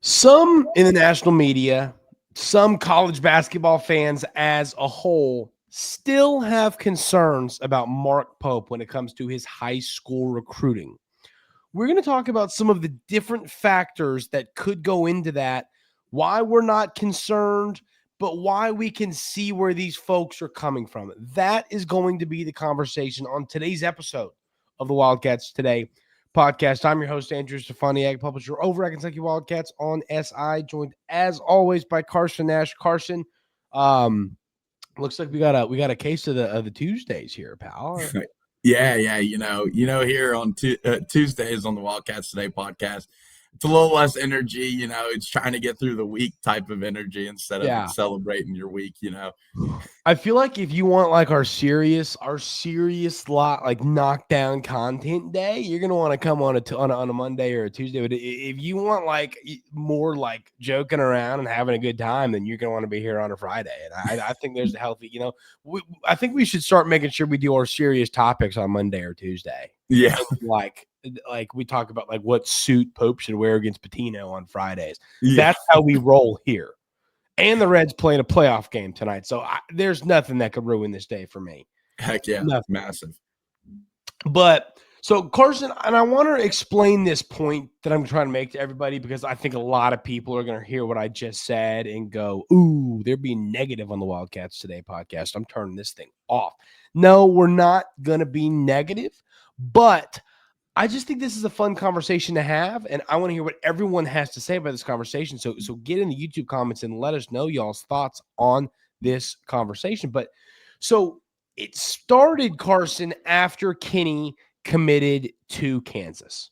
Some in the national media, some college basketball fans as a whole still have concerns about Mark Pope when it comes to his high school recruiting. We're going to talk about some of the different factors that could go into that, why we're not concerned, but why we can see where these folks are coming from. That is going to be the conversation on today's episode of the Wildcats Today Podcast. I'm your host, Andrew Stefaniak, publisher over at Kentucky Wildcats on SI, joined as always by Carson Nash. Carson, looks like we got a case of the Tuesdays here, pal. Yeah. Here on Tuesdays on the Wildcats Today podcast, it's a little less energy. It's trying to get through the week type of energy instead of celebrating your week. I feel like if you want like our serious lot like knockdown content day, you're gonna want to come on a Monday or a Tuesday. But if you want like more like joking around and having a good time, then you're gonna want to be here on a Friday. And I think there's a healthy, I think we should start making sure we do our serious topics on Monday or Tuesday. Yeah, like we talk about like what suit Pope should wear against Patino on Fridays. Yeah. That's how we roll here. And the Reds playing a playoff game tonight. So there's nothing that could ruin this day for me. Heck yeah. Nothing. Massive. But so Carson, and I want to explain this point that I'm trying to make to everybody because I think a lot of people are going to hear what I just said and go, ooh, they're being negative on the Wildcats Today podcast. I'm turning this thing off. No, we're not going to be negative, but I just think this is a fun conversation to have, and I want to hear what everyone has to say about this conversation. So get in the YouTube comments and let us know y'all's thoughts on this conversation. But so it started, Carson, after Kenny committed to Kansas.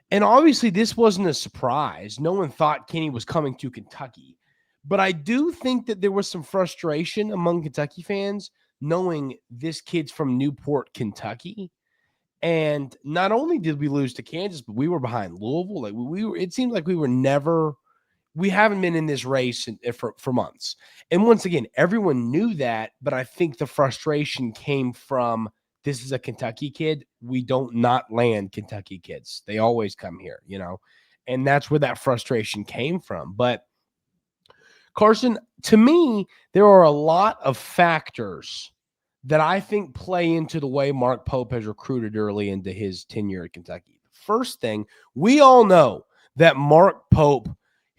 And obviously this wasn't a surprise. No one thought Kenny was coming to Kentucky. But I do think that there was some frustration among Kentucky fans knowing this kid's from Newport, Kentucky. And not only did we lose to Kansas, but we were behind Louisville. Like we were, it seemed like we haven't been in this race for months. And once again, everyone knew that, but I think the frustration came from this is a Kentucky kid. We don't not land Kentucky kids. They always come here, and that's where that frustration came from. But Carson, to me, there are a lot of factors that I think play into the way Mark Pope has recruited early into his tenure at Kentucky. First thing, we all know that Mark Pope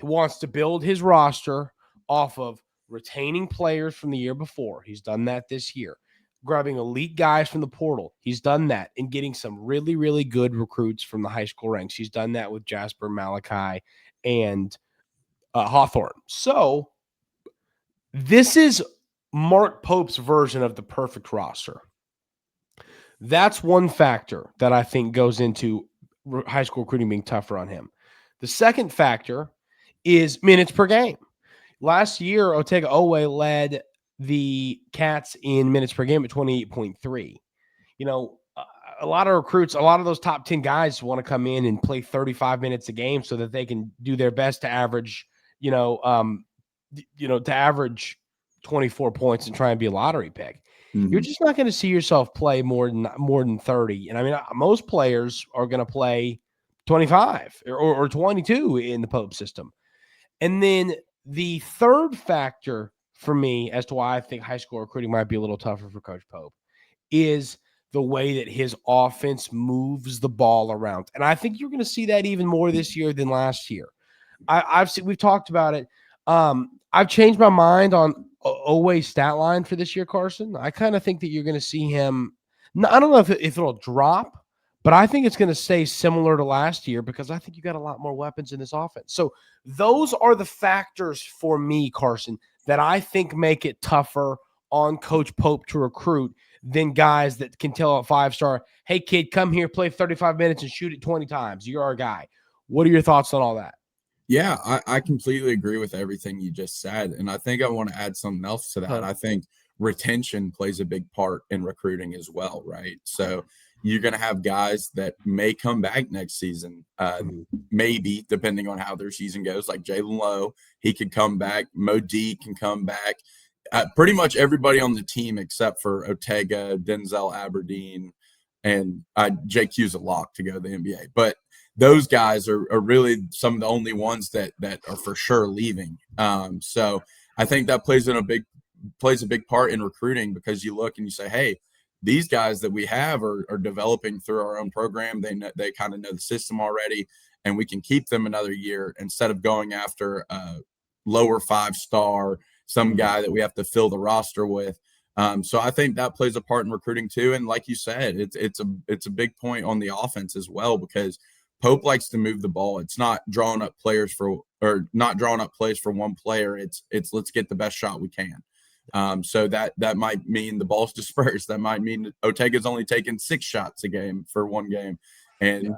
wants to build his roster off of retaining players from the year before. He's done that this year. Grabbing elite guys from the portal. He's done that and getting some really, really good recruits from the high school ranks. He's done that with Jasper, Malachi, and Hawthorne. So this is Mark Pope's version of the perfect roster. That's one factor that I think goes into high school recruiting being tougher on him. The second factor is minutes per game. Last year, Otega Owe led the Cats in minutes per game at 28.3. A lot of recruits, a lot of those top 10 guys want to come in and play 35 minutes a game so that they can do their best to average, to average 24 points and try and be a lottery pick. Mm-hmm. You're just not going to see yourself play more than 30. And I mean, most players are going to play 25 or 22 in the Pope system. And then the third factor for me as to why I think high school recruiting might be a little tougher for Coach Pope is the way that his offense moves the ball around. And I think you're going to see that even more this year than last year. We've talked about it. I've changed my mind on Owe's stat line for this year, Carson. I kind of think that you're going to see him. I don't know if it'll drop, but I think it's going to stay similar to last year because I think you got a lot more weapons in this offense. So those are the factors for me, Carson, that I think make it tougher on Coach Pope to recruit than guys that can tell a 5-star, hey, kid, come here, play 35 minutes and shoot it 20 times. You're our guy. What are your thoughts on all that? Yeah, I completely agree with everything you just said. And I think I want to add something else to that. I think retention plays a big part in recruiting as well, right? So you're going to have guys that may come back next season, maybe, depending on how their season goes, like Jalen Lowe. He could come back. Mo D can come back. Pretty much everybody on the team except for Otega, Denzel Aberdeen, and JQ's a lock to go to the NBA. But those guys are really some of the only ones that are for sure leaving. So I think that plays a big part in recruiting, because you look and you say, hey, these guys that we have are developing through our own program. They kind of know the system already, and we can keep them another year instead of going after a lower 5-star, some guy that we have to fill the roster with. So I think that plays a part in recruiting too. And like you said, it's a big point on the offense as well, because Pope likes to move the ball. It's not drawing up plays for one player. It's let's get the best shot we can. So that might mean the ball's dispersed. That might mean Ortega's only taking 6 shots a game for one game, and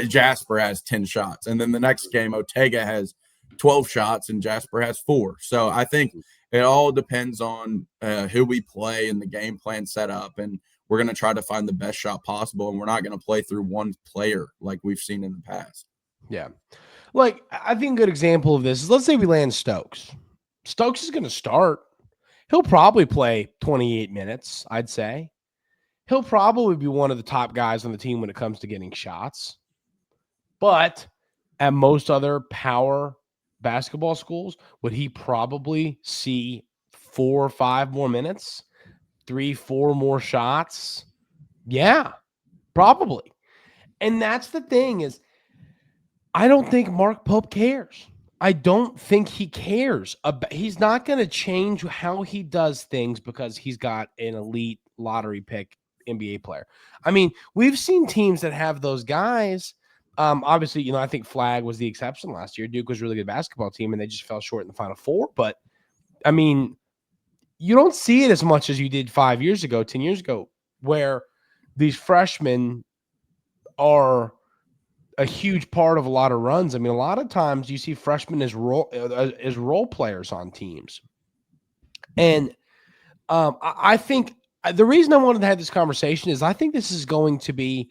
Jasper has 10 shots, and then the next game Ortega has 12 shots and Jasper has 4. So I think it all depends on who we play and the game plan set up, and we're going to try to find the best shot possible, and we're not going to play through one player like we've seen in the past. Yeah. Like, I think a good example of this is, let's say we land Stokes. Stokes is going to start. He'll probably play 28 minutes, I'd say. He'll probably be one of the top guys on the team when it comes to getting shots. But at most other power basketball schools, would he probably see 4 or 5 more minutes? 3, 4 more shots? Yeah, probably. And that's the thing is, I don't think Mark Pope cares. I don't think he cares. He's not going to change how he does things because he's got an elite lottery pick NBA player. I mean, we've seen teams that have those guys. Obviously, I think Flag was the exception last year. Duke was a really good basketball team, and they just fell short in the Final Four. But, I mean, you don't see it as much as you did 5 years ago, 10 years ago, where these freshmen are a huge part of a lot of runs. I mean, a lot of times you see freshmen as role players on teams. And I think the reason I wanted to have this conversation is I think this is going to be,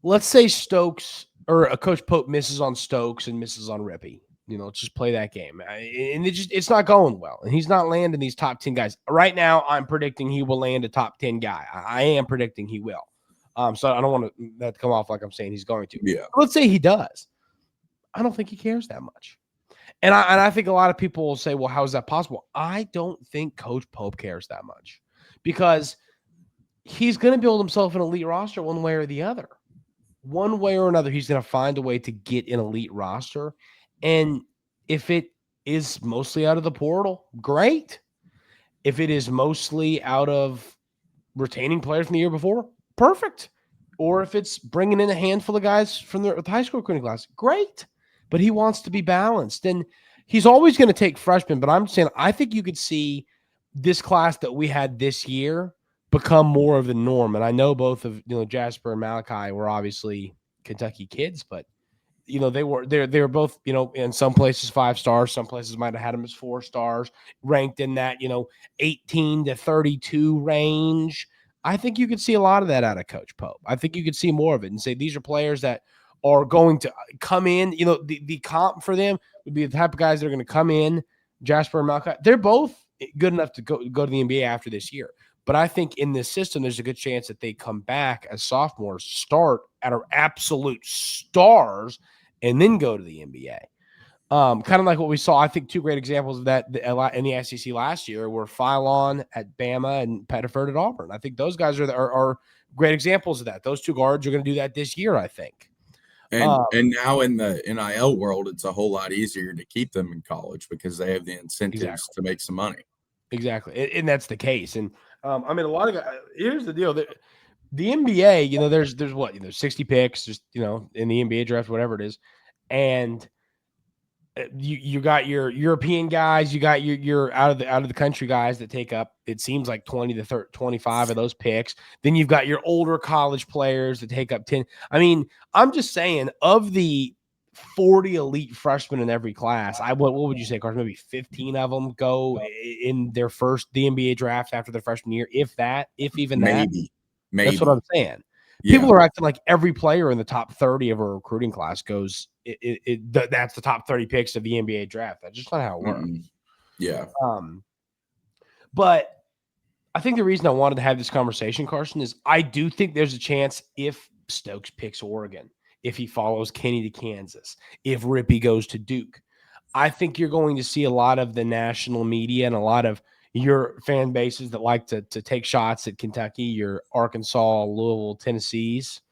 let's say Stokes or Coach Pope misses on Stokes and misses on Rippey. Let's just play that game. And it's not going well. And he's not landing these top 10 guys. Right now, I'm predicting he will land a top 10 guy. I am predicting he will. So I don't want that to come off like I'm saying he's going to. Yeah. Let's say he does. I don't think he cares that much. And I think a lot of people will say, well, how is that possible? I don't think Coach Pope cares that much, because he's going to build himself an elite roster one way or the other. One way or another, he's going to find a way to get an elite roster. And if it is mostly out of the portal, great. If it is mostly out of retaining players from the year before, perfect. Or if it's bringing in a handful of guys from the high school recruiting class, great. But he wants to be balanced. And he's always going to take freshmen. But I'm saying I think you could see this class that we had this year become more of the norm. And I know both of Jasper and Malachi were obviously Kentucky kids, but they were both, in some places 5 stars, some places might have had them as 4 stars, ranked in that 18 to 32 range. I think you could see a lot of that out of Coach Pope. I think you could see more of it and say these are players that are going to come in. The comp for them would be the type of guys that are going to come in. Jasper and Malachi, they're both good enough to go to the NBA after this year. But I think in this system, there's a good chance that they come back as sophomores, start at our absolute stars, and then go to the NBA. Kind of like what we saw. I think 2 great examples of that in the SEC last year were Philon at Bama and Pettiford at Auburn. I think those guys are great examples of that. Those 2 guards are going to do that this year, I think. And now in the NIL world, it's a whole lot easier to keep them in college because they have the incentives to make some money. Exactly. And that's the case. And I mean, a lot of guys, here's the deal. The NBA, there's what, 60 picks, just, in the NBA draft, whatever it is. And you got your European guys, you got your out of the country guys that take up, it seems like 20 to 25 of those picks. Then you've got your older college players that take up 10. I mean, I'm just saying, of the 40 elite freshmen in every class, what would you say, Carson? Maybe 15 of them go in their first the NBA draft after their freshman year, if even that. Maybe. That's what I'm saying. Yeah. People are acting like every player in the top 30 of a recruiting class goes. That's the top 30 picks of the NBA draft. That's just not how it works. Yeah. But I think the reason I wanted to have this conversation, Carson, is I do think there's a chance if Stokes picks Oregon, if he follows Kenny to Kansas, if Rippy goes to Duke. I think you're going to see a lot of the national media and a lot of your fan bases that like to take shots at Kentucky, your Arkansas, Louisville, Tennessee's,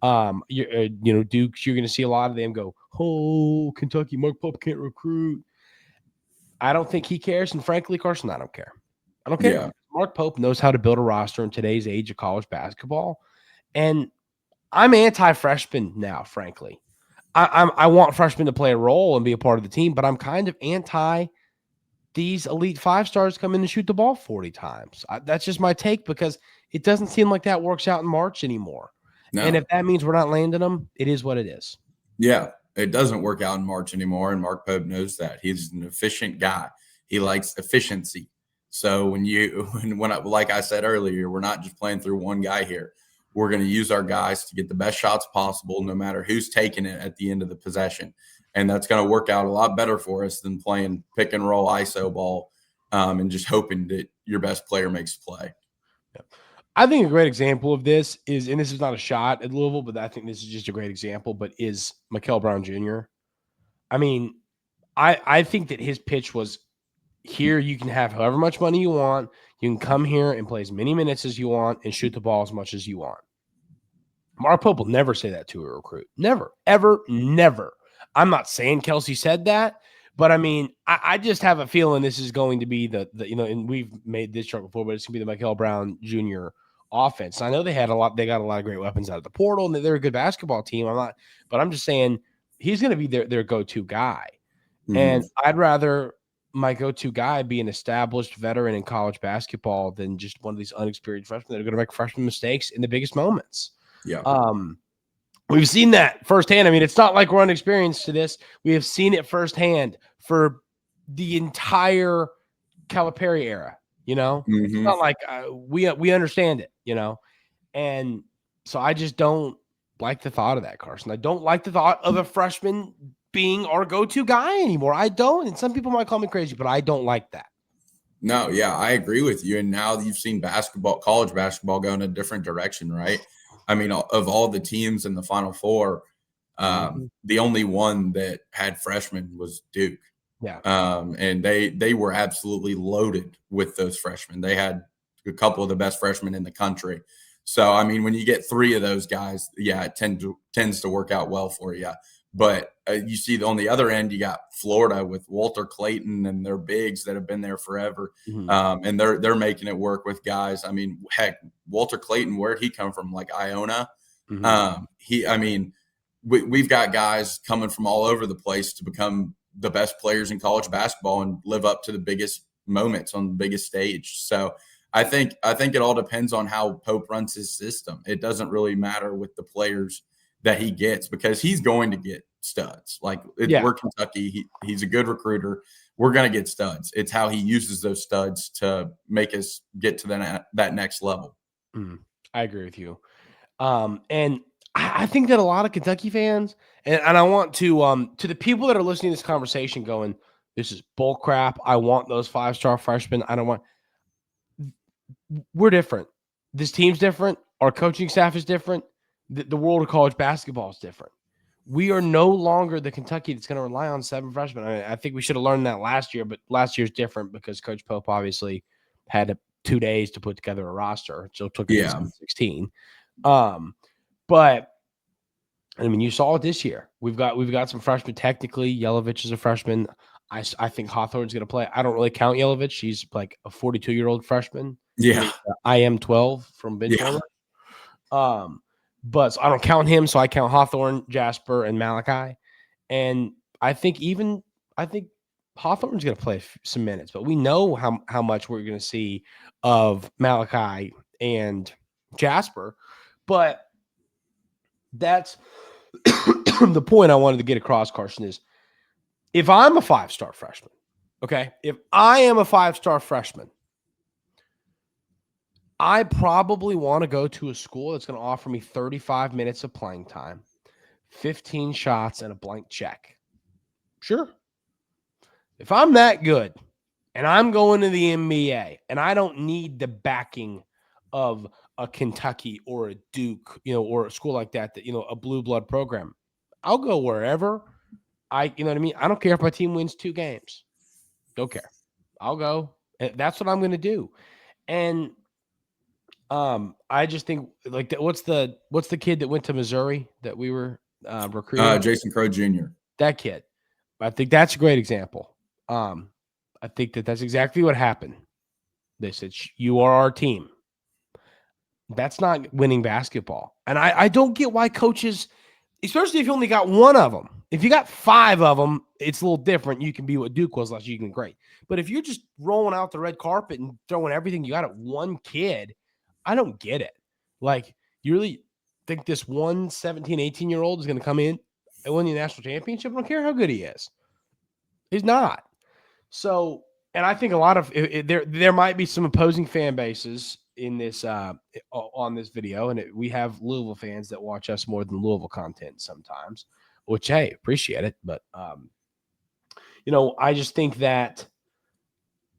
Dukes. You're going to see a lot of them go, "Oh, Kentucky, Mark Pope can't recruit." I don't think he cares, and frankly, Carson, I don't care. I don't care. Yeah. Mark Pope knows how to build a roster in today's age of college basketball, and I'm anti-freshman now, frankly. I want freshmen to play a role and be a part of the team, but I'm kind of anti these elite 5-stars come in and shoot the ball 40 times. That's just my take because it doesn't seem like that works out in March anymore. No. And if that means we're not landing them, it is what it is. Yeah, it doesn't work out in March anymore, and Mark Pope knows that. He's an efficient guy. He likes efficiency. So like I said earlier, we're not just playing through one guy here. We're going to use our guys to get the best shots possible, no matter who's taking it at the end of the possession. And that's going to work out a lot better for us than playing pick and roll ISO ball and just hoping that your best player makes a play. Yeah. I think a great example of this is, and this is not a shot at Louisville, but I think this is just a great example, but is Mikel Brown Jr. I mean, I think that his pitch was, here you can have however much money you want. You can come here and play as many minutes as you want and shoot the ball as much as you want. Mark Pope will never say that to a recruit. Never, ever, never. I'm not saying Kelsey said that, but I mean, I just have a feeling this is going to be the and we've made this joke before, but it's going to be the Mikel Brown Jr. offense. I know they got a lot of great weapons out of the portal, and they're a good basketball team. But I'm just saying he's going to be their go-to guy. Mm-hmm. And I'd rather my go-to guy be an established veteran in college basketball than just one of these unexperienced freshmen that are going to make freshman mistakes in the biggest moments. Yeah. We've seen that firsthand. I mean, it's not like we're unexperienced to this. We have seen it firsthand for the entire Calipari era, Mm-hmm. It's not like we understand it, And so I just don't like the thought of that, Carson. I don't like the thought of a freshman being our go-to guy anymore. I don't. And some people might call me crazy, but I don't like that. No, yeah, I agree with you. And now you've seen college basketball go in a different direction, right? I mean, of all the teams in the Final Four, the only one that had freshmen was Duke. Yeah. And they were absolutely loaded with those freshmen. They had a couple of the best freshmen in the country. So, I mean, when you get three of those guys, yeah, it tends to work out well for you. But you see on the other end, you got Florida with Walter Clayton and their bigs that have been there forever. Mm-hmm. And they're making it work with guys. I mean, heck, Walter Clayton, where'd he come from? Like Iona? Mm-hmm. We've got guys coming from all over the place to become the best players in college basketball and live up to the biggest moments on the biggest stage. So I think it all depends on how Pope runs his system. It doesn't really matter with the players that he gets because he's going to get studs. We're Kentucky. He's a good recruiter. We're going to get studs. It's how he uses those studs to make us get to that next level. I agree with you. And I think that a lot of Kentucky fans, and I want to the people that are listening to this conversation going, this is bull crap. I want those 5-star freshmen. We're different. This team's different. Our coaching staff is different. The world of college basketball is different. We are no longer the Kentucky that's going to rely on 7 freshmen. I think we should have learned that last year, but last year's different because Coach Pope obviously had 2 days to put together a roster. So it took 16. But I mean, you saw it this year. We've got some freshmen. Technically, Yelovich is a freshman. I think Hawthorne's going to play. I don't really count Yelovich. She's like a 42-year-old freshman. Yeah, I am 12 from Benchwarmer. Yeah. But so I don't count him, so I count Hawthorne, Jasper, and Malachi. And I think Hawthorne's going to play some minutes, but we know how much we're going to see of Malachi and Jasper. But that's the point I wanted to get across, Carson, is if I'm a 5-star freshman, okay, if I am a 5-star freshman, I probably want to go to a school that's going to offer me 35 minutes of playing time, 15 shots, and a blank check. Sure. If I'm that good and I'm going to the NBA and I don't need the backing of a Kentucky or a Duke, or a school like that, a blue blood program. I'll go wherever you know what I mean? I don't care if my team wins 2 games. Don't care. I'll go. And that's what I'm going to do. And I just think like what's the kid that went to Missouri that we were recruiting? Jason Crow Jr. That kid. I think that's a great example. I think that's exactly what happened. They said, you are our team. That's not winning basketball. And I don't get why coaches, especially if you only got one of them. If you got 5 of them, it's a little different. You can be what Duke was last year. You can be great. But if you're just rolling out the red carpet and throwing everything you got at one kid, I don't get it. Like, you really think this one 17, 18-year-old is going to come in and win the national championship? I don't care how good he is. He's not. So, and I think a lot of there might be some opposing fan bases in this on this video, and we have Louisville fans that watch us more than Louisville content sometimes, which hey, appreciate it. But I just think that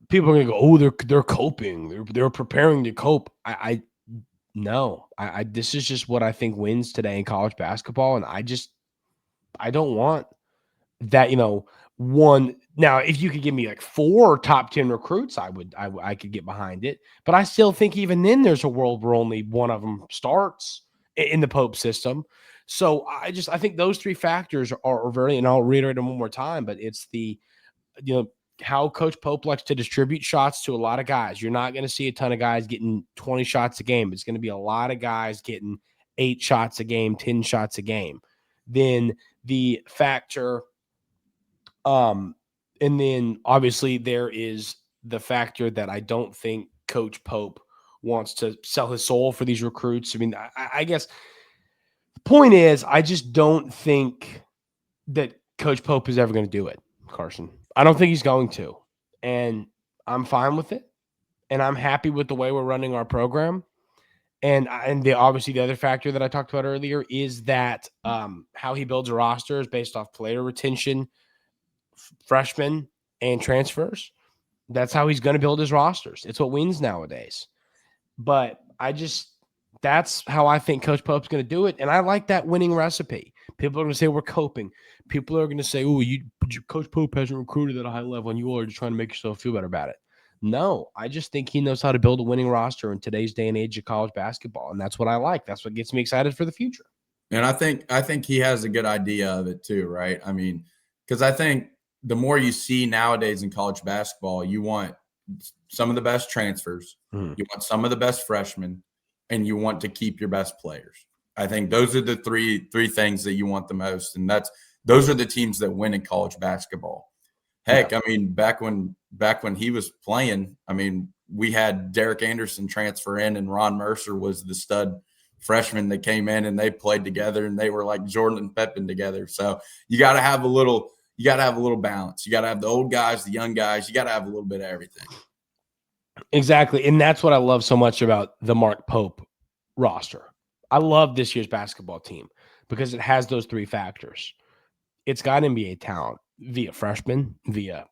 people are going to go, oh, they're coping, they're preparing to cope. No, this is just what I think wins today in college basketball, and I don't want that. One now, if you could give me like 4 top 10 recruits, I could get behind it. But I still think even then there's a world where only one of them starts in the Pope system. So I think those 3 factors are very, and I'll reiterate them one more time, but it's the, how Coach Pope likes to distribute shots to a lot of guys. You're not going to see a ton of guys getting 20 shots a game. It's going to be a lot of guys getting 8 shots a game, 10 shots a game. Then the factor, and then obviously there is the factor that I don't think Coach Pope wants to sell his soul for these recruits. I mean, I guess the point is, I just don't think that Coach Pope is ever going to do it, Carson. I don't think he's going to. And I'm fine with it. And I'm happy with the way we're running our program. And obviously the other factor that I talked about earlier is that how he builds a roster is based off player retention, freshmen, and transfers. That's how he's going to build his rosters. It's what wins nowadays. But that's how I think Coach Pope's going to do it. And I like that winning recipe. People are going to say we're coping. People are going to say, oh, Coach Pope hasn't recruited at a high level and you all are just trying to make yourself feel better about it. No, I just think he knows how to build a winning roster in today's day and age of college basketball. And that's what I like. That's what gets me excited for the future. And I think he has a good idea of it too, right? I mean, because I think the more you see nowadays in college basketball, you want some of the best transfers, you want some of the best freshmen, and you want to keep your best players. I think those are the three things that you want the most, and those are the teams that win in college basketball. Heck, yeah. I mean, back when he was playing, I mean, we had Derek Anderson transfer in, and Ron Mercer was the stud freshman that came in, and they played together, and they were like Jordan and Pippen together. So you got to have a little balance. You got to have the old guys, the young guys. You got to have a little bit of everything. Exactly, and that's what I love so much about the Mark Pope roster. I love this year's basketball team because it has those 3 factors. It's got NBA talent via freshmen, via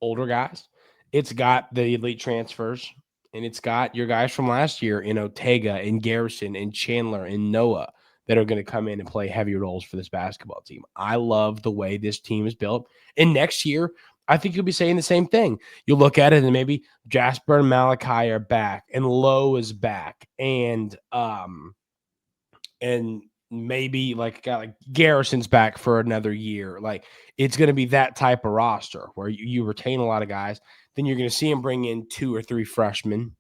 older guys. It's got the elite transfers, and it's got your guys from last year in Ortega and Garrison and Chandler and Noah that are going to come in and play heavy roles for this basketball team. I love the way this team is built. And next year, I think you'll be saying the same thing. You'll look at it and maybe Jasper and Malachi are back and Lowe is back and maybe like a guy like Garrison's back for another year. Like it's going to be that type of roster where you retain a lot of guys. Then you're going to see him bring in 2 or 3 freshmen,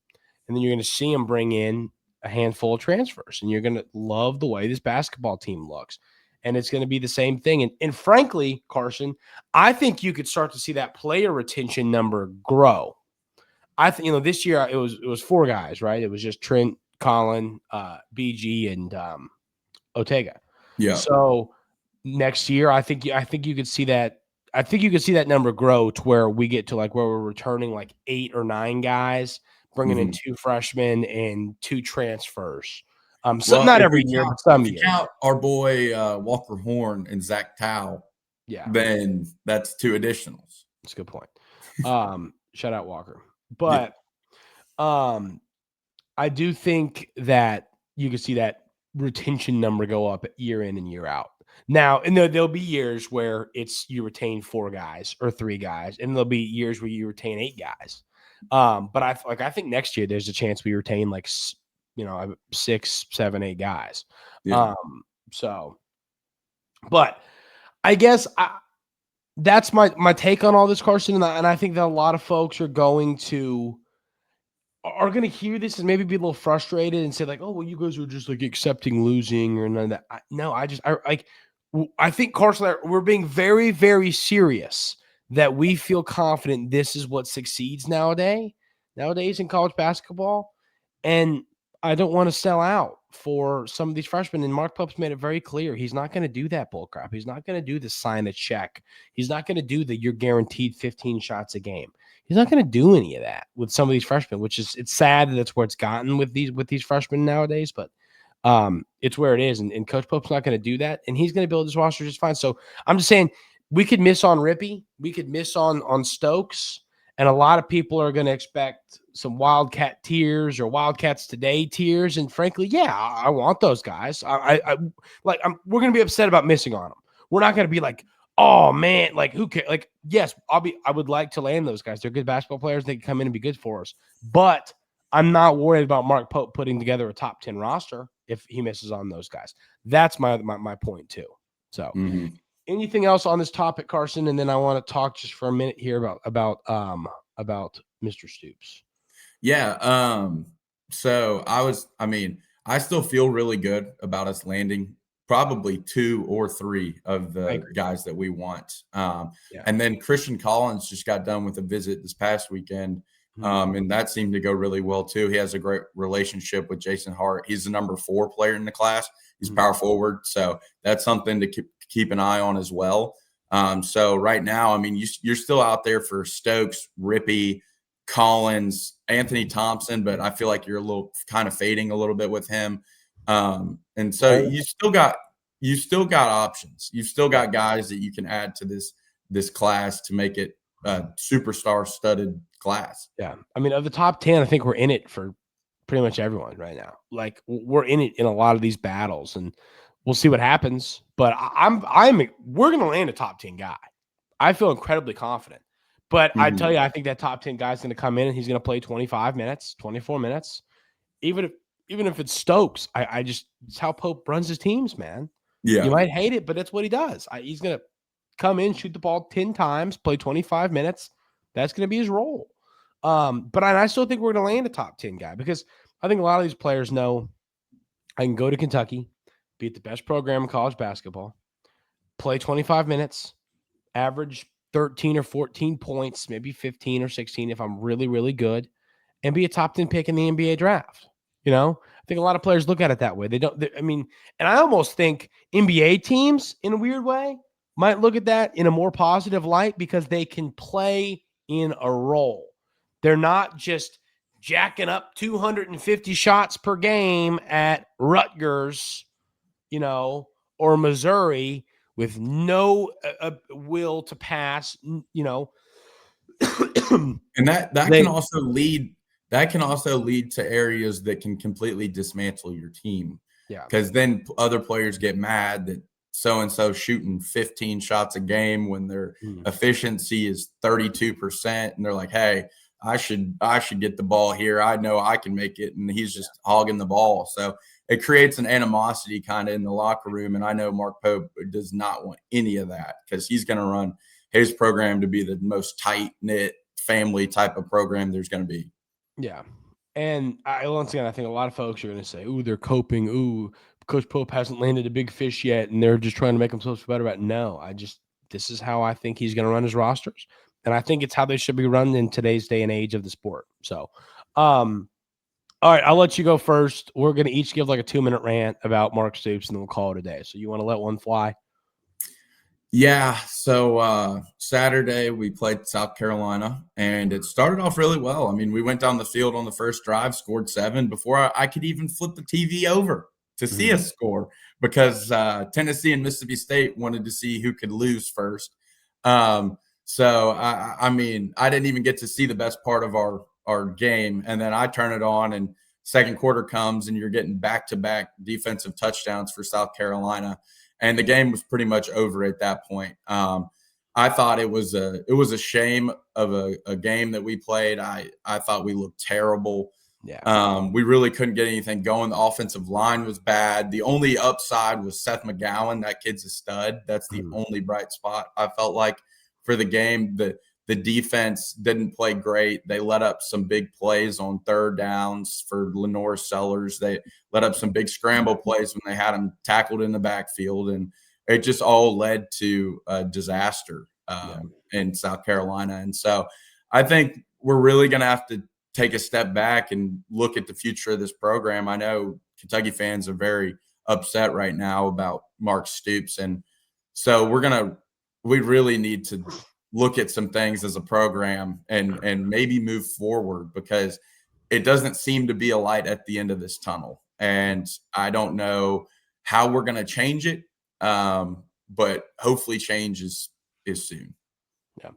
and then you're going to see him bring in a handful of transfers, and you're going to love the way this basketball team looks. And it's going to be the same thing. And frankly, Carson, I think you could start to see that player retention number grow. I think, this year it was 4 guys, right? It was just Trent, Colin, BG, and Ortega. Yeah. So next year, I think you could see that. I think you could see that number grow to where we get to like where we're returning like 8 or 9 guys, bringing in 2 freshmen and 2 transfers. So not every year, but some years. Count our boy Walker Horn and Zach Tao, then that's 2 additionals. That's a good point. Shout out Walker. But I do think that you can see that retention number go up year in and year out. Now, and there'll be years where you retain 4 guys or 3 guys, and there'll be years where you retain 8 guys. But I think next year there's a chance we retain like 6, 7, 8 guys. Yeah. So, but I guess that's my take on all this, Carson, and I think that a lot of folks are going to hear this and maybe be a little frustrated and say like, "Oh, well, you guys are just like accepting losing or none of that." No, I think Carson, we're being very, very serious that we feel confident this is what succeeds nowadays in college basketball, and I don't want to sell out for some of these freshmen. And Mark Pope's made it very clear he's not going to do that bull crap. He's not going to do the sign a check. He's not going to do the you're guaranteed 15 shots a game. He's not going to do any of that with some of these freshmen, which is it's sad that that's where it's gotten with these freshmen nowadays, but it's where it is. And Coach Pope's not going to do that, and he's going to build his roster just fine. So I'm just saying we could miss on Rippy, we could miss on Stokes, and a lot of people are going to expect some Wildcat tears or Wildcats Today tears. And frankly, yeah, I want those guys. We're going to be upset about missing on them. We're not going to be like, oh man, like who cares? Like, yes, I would like to land those guys. They're good basketball players. They can come in and be good for us. But I'm not worried about Mark Pope putting together a top 10 roster if he misses on those guys. That's my point too. So anything else on this topic, Carson? And then I want to talk just for a minute here about Mr. Stoops. Yeah. So I still feel really good about us landing probably 2 or 3 of the guys that we want. And then Christian Collins just got done with a visit this past weekend. And that seemed to go really well too. He has a great relationship with Jason Hart. He's the number 4 player in the class. He's power forward. So that's something to keep an eye on as well. So right now, I mean, you're still out there for Stokes, Rippy, Collins, Anthony Thompson, but I feel like you're a little kind of fading a little bit with him. And so you still got options. You've still got guys that you can add to this class to make it a superstar studded class. Yeah. I mean, of the top 10, I think we're in it for pretty much everyone right now. Like we're in it in a lot of these battles, and we'll see what happens. But we're going to land a top 10 guy. I feel incredibly confident. But I tell you, I think that top 10 guy is going to come in and he's going to play 25 minutes, 24 minutes. Even if it's Stokes, it's how Pope runs his teams, man. Yeah. You might hate it, but that's what he does. He's going to come in, shoot the ball 10 times, play 25 minutes. That's going to be his role. But I still think we're going to land a top 10 guy because I think a lot of these players know I can go to Kentucky, be at the best program in college basketball, play 25 minutes, average 13 or 14 points, maybe 15 or 16 if I'm really, really good, and be a top 10 pick in the NBA draft. You know, I think a lot of players look at it that way. And I almost think NBA teams in a weird way might look at that in a more positive light because they can play in a role. They're not just jacking up 250 shots per game at Rutgers, or Missouri with no will to pass, and that can also lead to areas that can completely dismantle your team. Yeah, because then other players get mad that so-and-so shooting 15 shots a game when their efficiency is 32%, and they're like, hey, I should get the ball here. I know I can make it, and he's just hogging the ball. So it creates an animosity kind of in the locker room, and I know Mark Pope does not want any of that because he's going to run his program to be the most tight-knit family type of program there's going to be. Yeah. And once again, I think a lot of folks are going to say, ooh, they're coping. Ooh, Coach Pope hasn't landed a big fish yet, and they're just trying to make themselves better about it. No, this is how I think he's going to run his rosters. And I think it's how they should be run in today's day and age of the sport. So, all right, I'll let you go first. We're going to each give like a 2-minute rant about Mark Stoops, and then we'll call it a day. So you want to let one fly? Yeah. So Saturday we played South Carolina, and it started off really well. I mean, we went down the field on the first drive, scored 7 before I could even flip the TV over to see us score because Tennessee and Mississippi State wanted to see who could lose first. So I mean, I didn't even get to see the best part of our game, and then I turn it on, and second quarter comes and you're getting back-to-back defensive touchdowns for South Carolina, and the game was pretty much over at that point. I thought it was a shame of a game that we played. I thought we looked terrible. Yeah. We really couldn't get anything going. The offensive line was bad. The only upside was Seth McGowan. That kid's a stud. That's the only bright spot I felt like for the game. The defense didn't play great. They let up some big plays on third downs for Lenore Sellers. They let up some big scramble plays when they had him tackled in the backfield, and it just all led to a disaster in South Carolina. And so I think we're really going to have to take a step back and look at the future of this program. I know Kentucky fans are very upset right now about Mark Stoops. And so we really need to look at some things as a program and maybe move forward, because it doesn't seem to be a light at the end of this tunnel. And I don't know how we're going to change it. But hopefully change is soon. Yeah.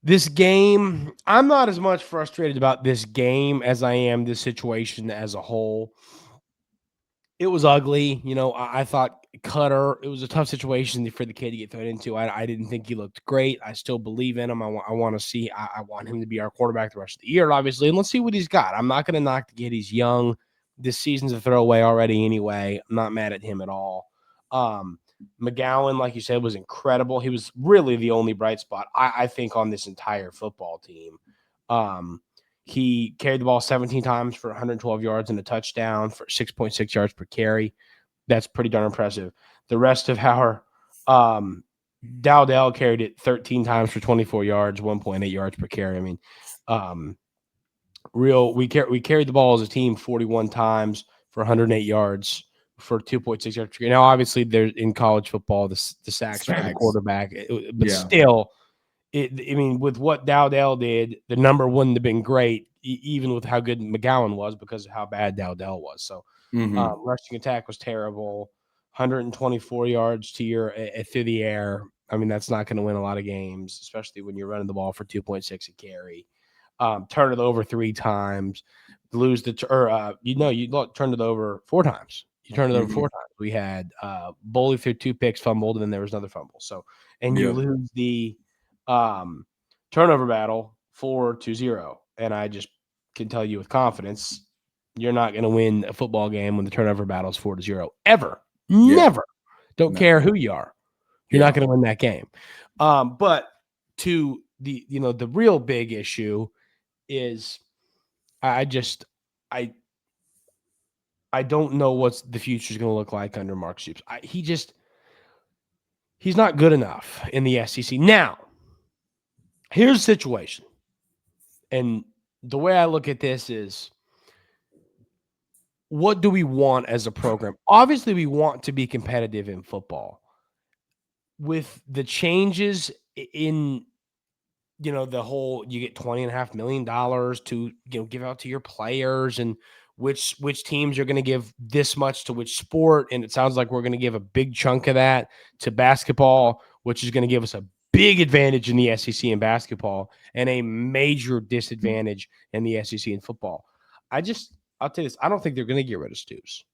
This game, I'm not as much frustrated about this game as I am this situation as a whole. It was ugly. I thought Cutter, it was a tough situation for the kid to get thrown into. I didn't think he looked great. I still believe in him. I want to see, I want him to be our quarterback the rest of the year, obviously. And let's see what he's got. I'm not going to knock the kid. He's young. This season's a throwaway already anyway. I'm not mad at him at all. McGowan, like you said, was incredible. He was really the only bright spot, I think, on this entire football team. He carried the ball 17 times for 112 yards and a touchdown for 6.6 yards per carry. That's pretty darn impressive. The rest of our Dowdell carried it 13 times for 24 yards, 1.8 yards per carry. I mean, we carried the ball as a team 41 times for 108 yards for 2.6 yards per carry. Now, obviously, there's in college football the sacks for the quarterback, but still, with what Dowdell did, the number wouldn't have been great, even with how good McGowan was, because of how bad Dowdell was. So, rushing attack was terrible. 124 yards through the air. I mean, that's not going to win a lot of games, especially when you're running the ball for 2.6 a carry. Turn it over 3 times. Lose you turned it over 4 times. You turned it over 4 times. We had Boley threw 2 picks, fumbled, and then there was another fumble. So, and you lose the turnover battle 4-0. And I just can tell you with confidence, you're not going to win a football game when the turnover battle is 4-0 ever. Never. Don't care who you are. You're not going to win that game. But to the real big issue is I don't know what the future is going to look like under Mark Stoops. He's not good enough in the SEC. Now, here's the situation. And the way I look at this is, what do we want as a program? Obviously, we want to be competitive in football. With the changes in, the whole, you get $20.5 million to, give out to your players, and which teams are going to give this much to which sport. And it sounds like we're going to give a big chunk of that to basketball, which is going to give us a big advantage in the SEC in basketball and a major disadvantage in the SEC in football. I'll tell you this. I don't think they're going to get rid of Stoops,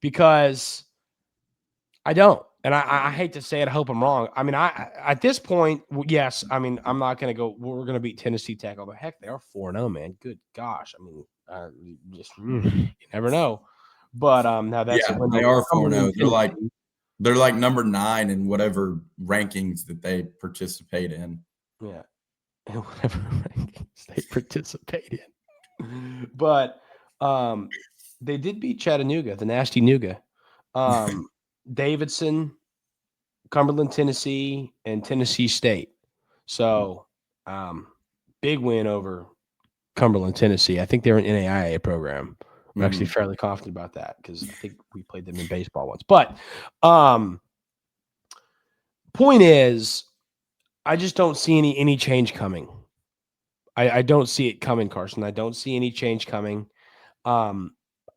because I don't. And I hate to say it. I hope I'm wrong. I mean, at this point, yes. I mean, I'm not going to go, we're going to beat Tennessee Tech. Although, heck, they are 4-0, man. Good gosh. I mean, you never know. But now that's they are 4-0. They're like number 9 in whatever rankings that they participate in. Yeah, in whatever rankings they participate in. But they did beat Chattanooga, the nasty Nougat. Davidson, Cumberland, Tennessee, and Tennessee State. So, big win over Cumberland, Tennessee. I think they're an NAIA program. I'm actually fairly confident about that, because I think we played them in baseball once. But point is, I just don't see any change coming. I don't see it coming, Carson. I don't see any change coming. I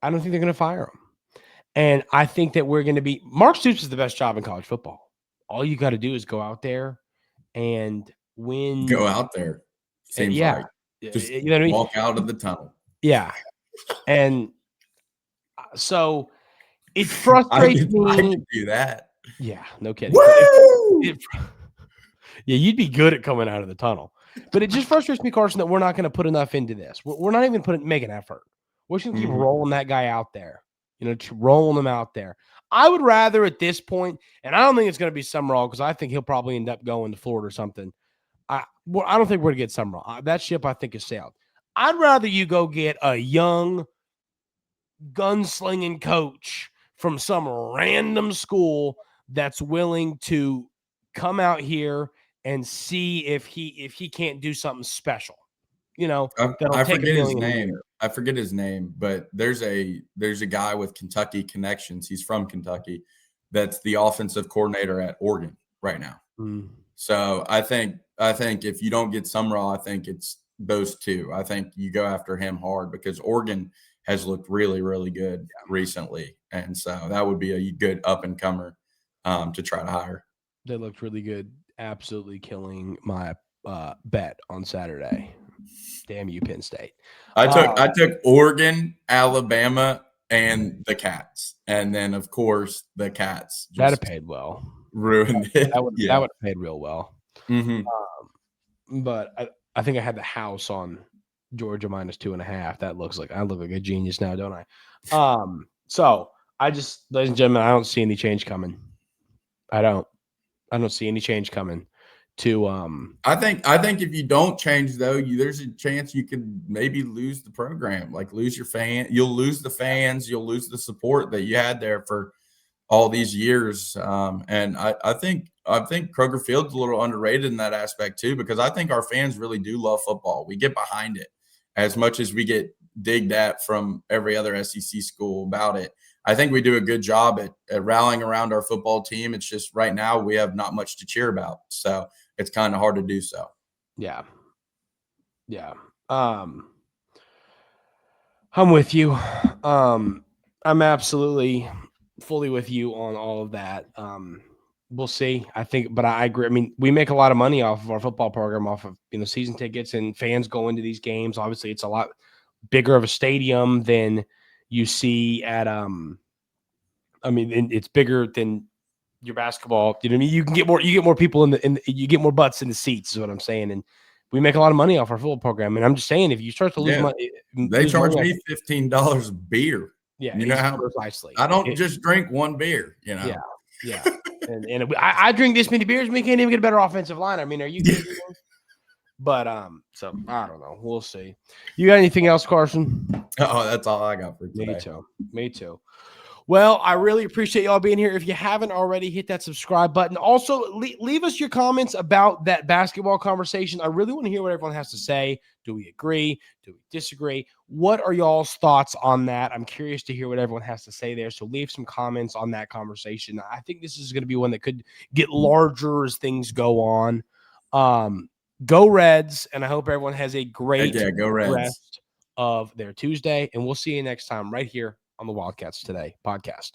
don't think they're going to fire him. And I think that we're going to be – Mark Stoops is the best job in college football. All you got to do is go out there and win. Go out there. Seems like. Just walk out of the tunnel. Yeah. And so it frustrates me. I can do that. Yeah, no kidding. Woo! Yeah, you'd be good at coming out of the tunnel. But it just frustrates me, Carson, that we're not going to put enough into this. We're not even make an effort. We're just going to keep rolling that guy out there, rolling him out there. I would rather at this point, and I don't think it's going to be Summerall because I think he'll probably end up going to Florida or something. I don't think we're going to get Summerall. That ship, I think, is sailed. I'd rather you go get a young gunslinging coach from some random school that's willing to come out here and see if he can't do something special. I forget his name. I forget his name, but there's a guy with Kentucky connections. He's from Kentucky. That's the offensive coordinator at Oregon right now. So I think if you don't get Summerall, I think it's those two. I think you go after him hard because Oregon has looked really, really good recently. And so that would be a good up-and-comer to try to hire. They looked really good, absolutely killing my bet on Saturday. Damn you, Penn State. I took Oregon, Alabama, and the Cats. And then, of course, the Cats just that have paid well. Ruined it. That would have paid real well. But I think I had the house on Georgia -2.5. That looks like I look like a genius now, don't I? So I just, ladies and gentlemen, I don't see any change coming. I don't see any change coming. I think if you don't change though, there's a chance you could maybe lose the program, like lose your fan. You'll lose the fans. You'll lose the support that you had there for all these years. And I think Kroger Field's a little underrated in that aspect too, because I think our fans really do love football. We get behind it as much as we get digged at from every other SEC school about it. I think we do a good job at rallying around our football team. It's just right now we have not much to cheer about. So it's kind of hard to do so. Yeah. Yeah. I'm with you. I'm absolutely fully with you on all of that. We'll see. I think, but I agree. I mean, we make a lot of money off of our football program, off of season tickets and fans going to these games. Obviously, it's a lot bigger of a stadium than you see at it's bigger than your basketball. You know what I mean? You get more people you get more butts in the seats is what I'm saying. And we make a lot of money off our football program. And I'm just saying, if you start to lose money, they charge me $15 a beer. Yeah. You know how precisely. I don't just drink one beer, Yeah. Yeah. and I drink this many beers, we can't even get a better offensive line. I mean, are you kidding me? But so I don't know. We'll see. You got anything else, Carson? Oh, that's all I got for today. Me too. Well, I really appreciate y'all being here. If you haven't already, hit that subscribe button. Also, leave us your comments about that basketball conversation. I really want to hear what everyone has to say. Do we agree? Do we disagree? What are y'all's thoughts on that? I'm curious to hear what everyone has to say there. So leave some comments on that conversation. I think this is going to be one that could get larger as things go on. Go Reds, and I hope everyone has a great rest of their Tuesday. And we'll see you next time right here on the Wildcats Today podcast.